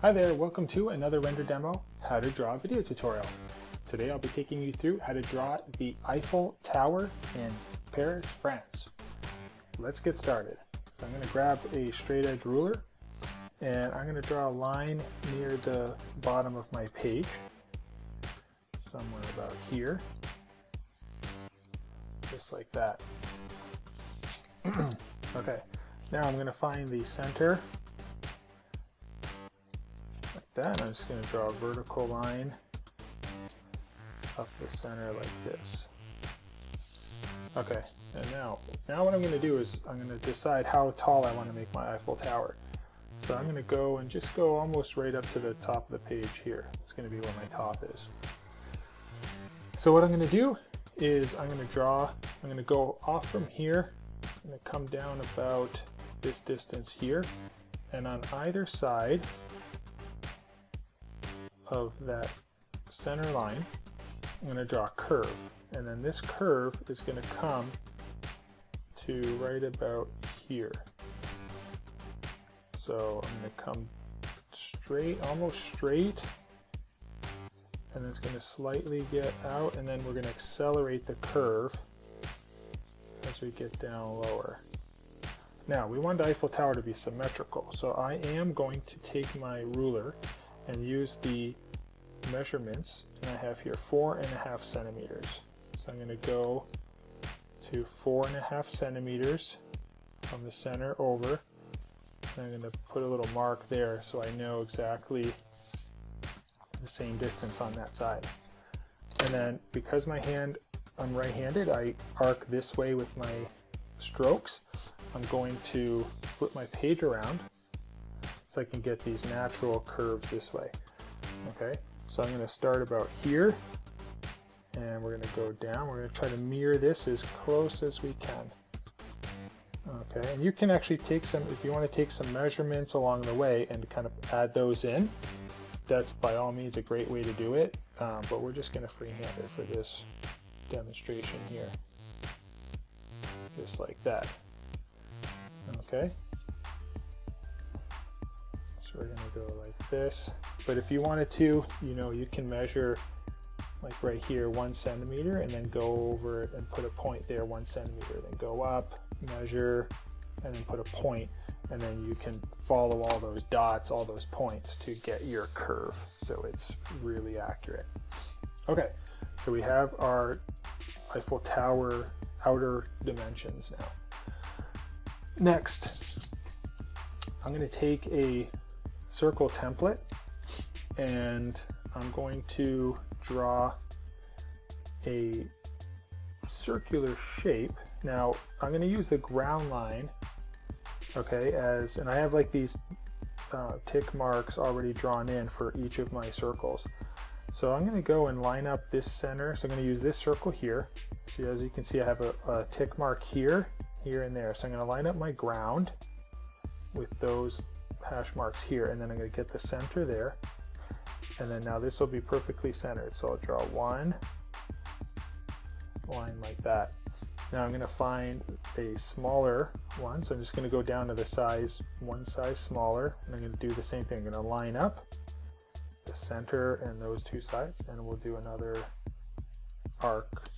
Hi there, welcome to another render demo, how to draw video tutorial. Today I'll be taking you through how to draw the Eiffel Tower in Paris, France. Let's get started. So I'm going to grab a straight edge ruler and I'm going to draw a line near the bottom of my page, somewhere about here, just like that. Okay, now I'm going to find the center. That, I'm just going to draw a vertical line up the center like this. Okay, and now what I'm going to do is I'm going to decide how tall I want to make my Eiffel Tower. So I'm going to go and just go almost right up to the top of the page here. It's going to be where my top is. So what I'm going to do is I'm going to go off from here. I'm going to come down about this distance here, and on either side of that center line, I'm going to draw a curve, and then this curve is going to come to right about here. So I'm going to come straight, almost straight, and it's going to slightly get out, and then we're going to accelerate the curve as we get down lower. Now we want the Eiffel Tower to be symmetrical, so I am going to take my ruler and use the measurements, and I have here 4.5 centimeters. So I'm going to go to 4.5 centimeters from the center over, and I'm going to put a little mark there so I know exactly the same distance on that side. And then because I'm right-handed, I arc this way with my strokes. I'm going to flip my page around so I can get these natural curves this way. Okay, so I'm going to start about here, and we're going to go down. We're going to try to mirror this as close as we can. Okay, and you can actually take some, if you want to take some measurements along the way and kind of add those in, that's by all means a great way to do it, but we're just going to freehand it for this demonstration here, just like that. Okay. So we're going to go like this, but if you wanted to, you can measure like right here 1 centimeter and then go over it and put a point there 1 centimeter, then go up, measure, and then put a point, and then you can follow all those dots, all those points to get your curve, so it's really accurate. Okay, so we have our Eiffel Tower outer dimensions now. Next, I'm going to take a circle template and I'm going to draw a circular shape. Now I'm going to use the ground line, okay, and I have like these tick marks already drawn in for each of my circles. So I'm going to go and line up this center. So I'm going to use this circle here. So as you can see, I have a tick mark here, here, and there. So I'm going to line up my ground with those hash marks here, and then I'm going to get the center there, and then now this will be perfectly centered. So I'll draw one line like that. Now I'm going to find a smaller one, so I'm just going to go down to the one size smaller, and I'm going to do the same thing. I'm going to line up the center and those two sides, and we'll do another arc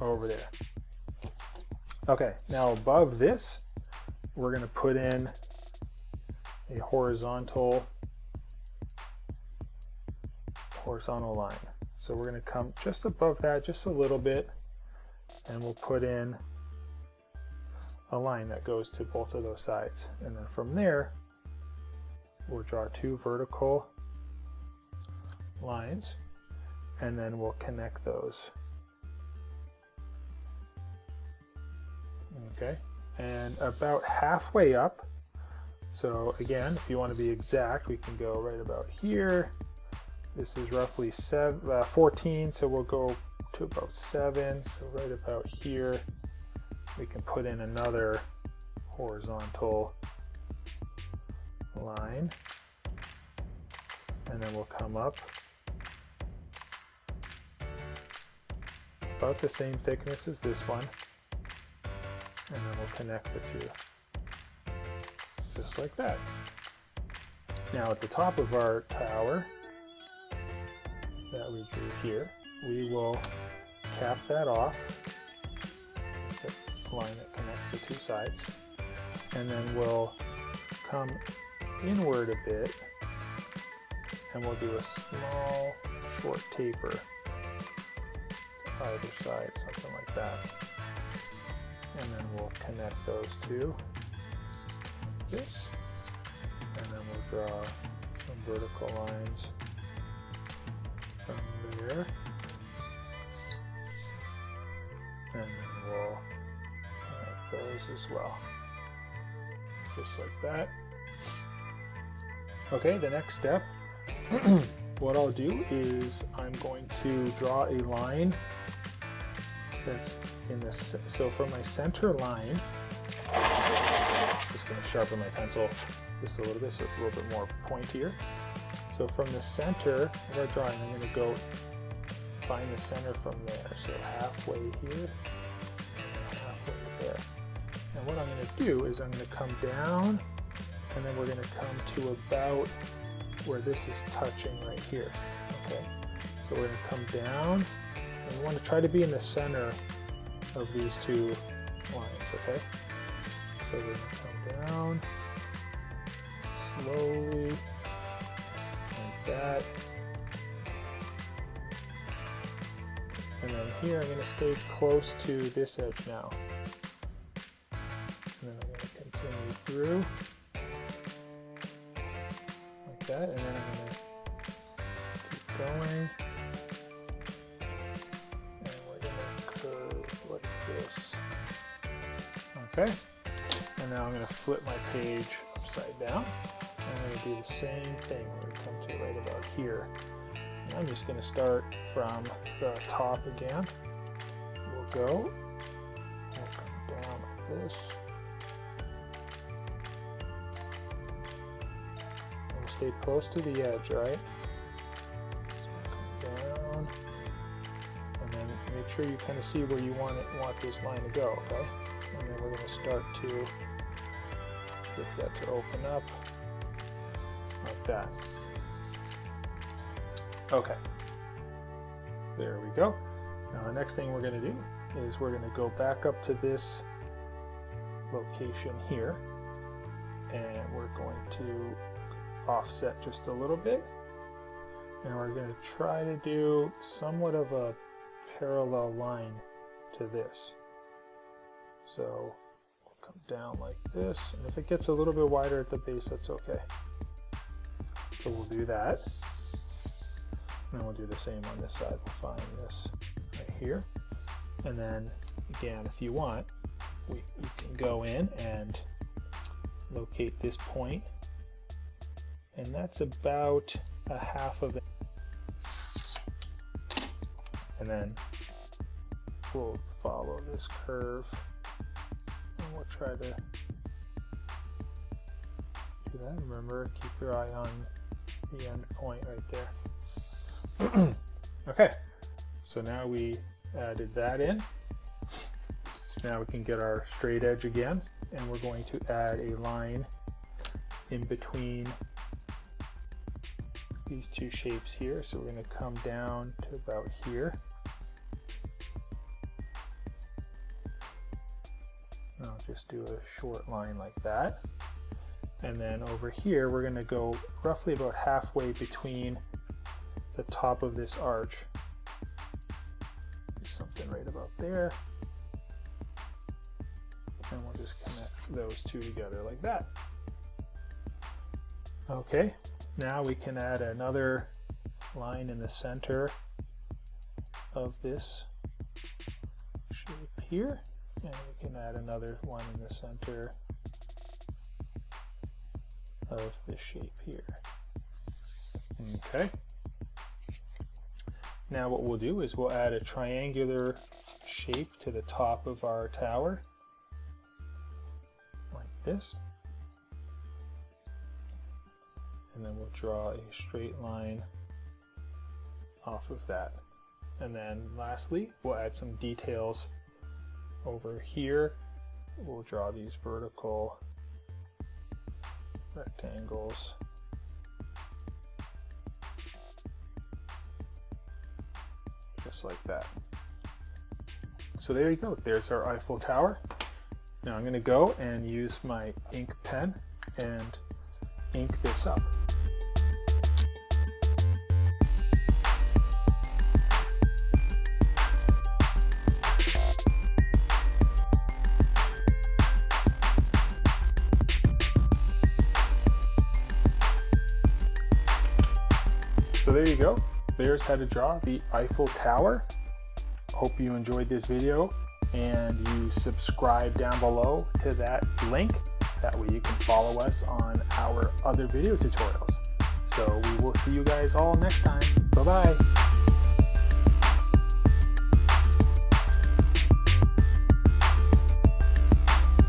over there. Okay, now above this, we're going to put in a horizontal line. So we're going to come just above that, just a little bit, and we'll put in a line that goes to both of those sides. And then from there, we'll draw two vertical lines, and then we'll connect those. Okay, and about halfway up, so again, if you want to be exact, we can go right about here. This is roughly 14, so we'll go to about 7. So right about here, we can put in another horizontal line, and then we'll come up about the same thickness as this one, and then we'll connect the two, just like that. Now at the top of our tower that we drew here, we will cap that off, the line that connects the two sides, and then we'll come inward a bit and we'll do a small short taper to either side, something like that. And then we'll connect those two like this, and then we'll draw some vertical lines from there, and then we'll connect those as well, just like that. Okay, the next step, what I'll do is I'm going to draw a line that's in this. So from my center line, just going to sharpen my pencil just a little bit so it's a little bit more pointier. So from the center of our drawing, I'm going to go find the center from there. So halfway here, and halfway there. And what I'm going to do is I'm going to come down, and then we're going to come to about where this is touching right here. Okay, so we're going to come down, and we want to try to be in the center of these two lines. Okay, so we're going to come down slowly like that, and then here I'm going to stay close to this edge now, and then I'm going to continue through like that, and then I'm going to keep going, and we're going to curve like this. Okay, and now I'm going to flip my page upside down. I'm going to do the same thing when we come to right about here. And I'm just going to start from the top again. We'll go, we'll come down like this. And we'll stay close to the edge, right? So we'll come down, and then make sure you kind of see where you want this line to go, okay? And then we're going to start to get that to open up like that. Okay, there we go. Now the next thing we're going to do is we're going to go back up to this location here, and we're going to offset just a little bit, and we're going to try to do somewhat of a parallel line to this. So we'll come down like this, and if it gets a little bit wider at the base, that's okay. So we'll do that. And we'll do the same on this side. We'll find this right here. And then again, if you want, we can go in and locate this point. And that's about a half of it. And then we'll follow this curve. And we'll try to do that. Remember, keep your eye on the end point right there. Okay, so now we added that in. Now we can get our straight edge again, and we're going to add a line in between these two shapes here. So we're going to come down to about here. And I'll just do a short line like that. And then over here, we're going to go roughly about halfway between the top of this arch. Do something right about there. And we'll just connect those two together like that. Okay, now we can add another line in the center of this shape here. And we can add another one in the center of this shape here. Okay. Now what we'll do is we'll add a triangular shape to the top of our tower, like this. And then we'll draw a straight line off of that. And then lastly, we'll add some details over here. We'll draw these vertical rectangles just like that. So there you go, there's our Eiffel Tower. Now I'm going to go and use my ink pen and ink this up. So there you go, there's how to draw the Eiffel Tower. Hope you enjoyed this video and you subscribe down below to that link. That way you can follow us on our other video tutorials. So we will see you guys all next time. Bye-bye.